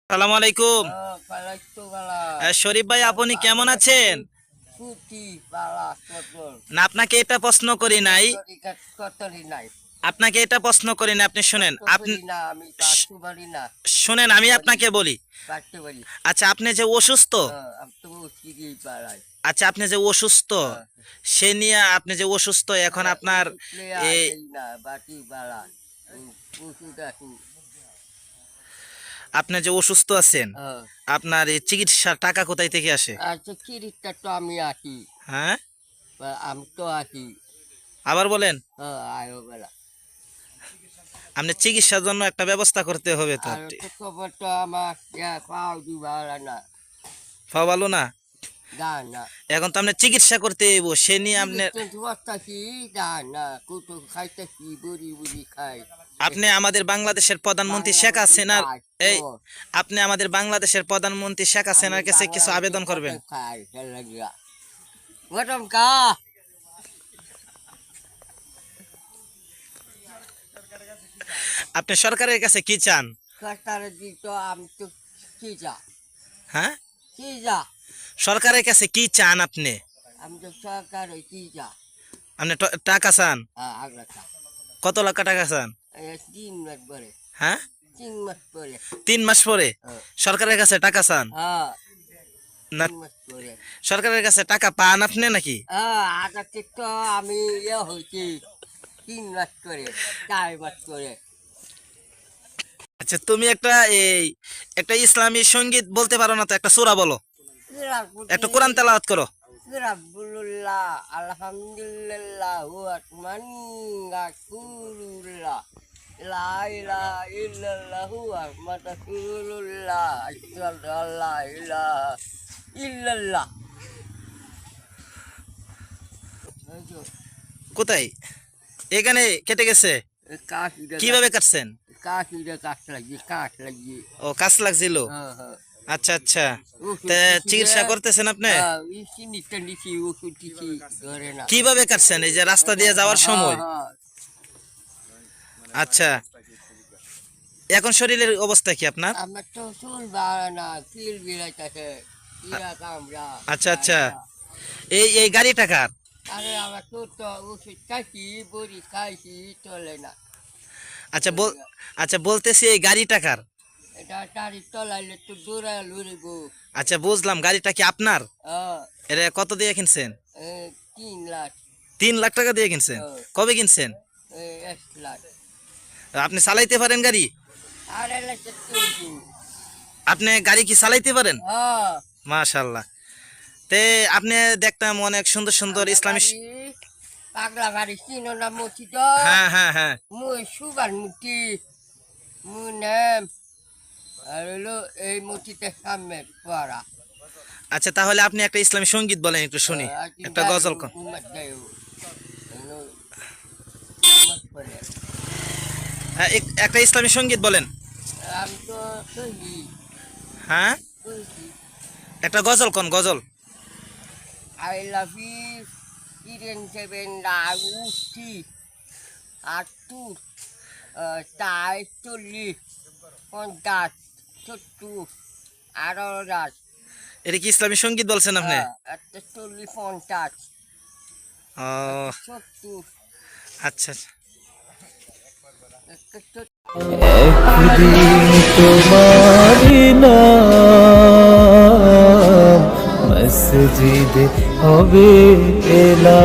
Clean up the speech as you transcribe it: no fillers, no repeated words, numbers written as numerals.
সালাম আলাইকুম। শরীফ ভাই, আপনি কেমন আছেন? না, আপনাকে এটা প্রশ্ন করি নাই। আপনাকে এটা প্রশ্ন করি না, আপনি শুনেন। আপনি শুনেন, আমি আপনাকে বলি। আচ্ছা, আপনি যে অসুস্থ, আচ্ছা আপনি যে অসুস্থ, সে নিয়ে আপনি যে অসুস্থ এখন আপনার এই আপনি যে অসুস্থ আছেন, আপনার এই চিকিৎসার টাকা কোথায় থেকে আসে? আচ্ছা, চিকিৎসা তো আমি আছি, হ্যাঁ, আমি তো আছি। আবার বলেন। আয়ো বেলা আপনি চিকিৎসার জন্য একটা ব্যবস্থা করতে হবে তো। আর তো খবর তো আমার পাও দিবার না, পাওয়া ভালো না, দা না। এখন তো আপনি চিকিৎসা করতে হইব, সে নিয়ে আপনি বসতাছি, দা না, কুটো খাইতেছি, বুড়ি বুড়ি খাই। আপনি আমাদের বাংলাদেশের প্রধানমন্ত্রী শেখ হাসিনার এই আপনি আমাদের বাংলাদেশের প্রধানমন্ত্রী শেখ হাসিনার কাছে কিছু আবেদন করবেন। খাই গরম কা আপনি সরকারের কাছে কি চান? সরকারের দিক তো আমি তো কি যা হ্যাঁ, কি যা সরকারের কাছে কি চান আপনি? আমি তো সরকার কি যা আপনি টাকা চান? আগলা কত লাখ টাকা চান? 3 মাস পরে। হ্যাঁ, 3 মাস পরে। 3 মাস পরে সরকারের কাছে টাকা চান? না, 3 মাস পরে। সরকারের কাছে টাকা পান আপনি নাকি? আগে তো আমি হয়েছি 3 মাস করে, 4 মাস করে। আচ্ছা, তুমি একটা ইসলামী সঙ্গীত বলতে পারো না তো? একটা সূরা বলো, একটা কোরআন তেলাওয়াত করো। রাব্বুল্লাহ আলহামদুলিল্লাহ আকমান গাকুরুল্লাহ লা ইলাহা ইল্লাল্লাহু আহমাদ রাসূলুল্লাহ আশহাদু আল্লা ইলাহা ইল্লাল্লাহ। কোথায়? এখানে কেটে গেছে? কিভাবে কাটছেন? কাঠ লাগিয়ে। ও, কাজ লাগছিল। আচ্ছা আচ্ছা, তা চিকিৎসা করতেছেন আপনি? কিভাবে কাটছেন? এই যে রাস্তা দিয়ে যাওয়ার সময়? আচ্ছা, এখন শরীরের অবস্থা কি আপনার? আমার তো চুল বাড়া না, চুল বিলাইতেছে। আচ্ছা আচ্ছা, এই এই গাড়িটা কার? আরে আমার তো ওষুধ খাইছি, বড়ি খাইছি, চলে না। আচ্ছা আচ্ছা, বলতেছি এই গাড়িটা কার? এটা টাড়ি তলাইলে তো দৌড়ায় লড়িব। আচ্ছা, বুঝলাম। গাড়িটা কি আপনার? এটা কত দিয়ে কিনছেন? 3 লাখ। 3 লাখ টাকা দিয়ে কিনছেন? কবে কিনছেন? 1 লাখ। আপনি চালাইতে পারেন গাড়ি? আড়াই লাখ। আপনি গাড়ি কি চালাইতে পারেন? মাশাআল্লাহ। তে আপনি দেখতাম অনেক সুন্দর সুন্দর ইসলামী। পাগলা গাড়ি চিনো না? মুঠি তো। হ্যাঁ হ্যাঁ হ্যাঁ, মুই সুগার মুঠি, মুই নাম আর হলো এই মুঠিতে সামনে পড়া। আচ্ছা, তাহলে আপনি একটা ইসলামী সঙ্গীত বলেন, একটু শুনি। একটা গজল কোন? হ্যাঁ, একটা ইসলামী সঙ্গীত বলেন। আমি তো হ্যাঁ, একটা গজল কোন? গজল। I love you, Iren Seven Uti, Atu, Tai Tuli, Pondat, Tutu, Aroras, এটা কি ইসলামী সঙ্গীত বলছেন আপনি? at the Tuli Pondat, O Tutu, আচ্ছা আচ্ছা। একদিন তোমারি নাম মসজিদে হবে এলা।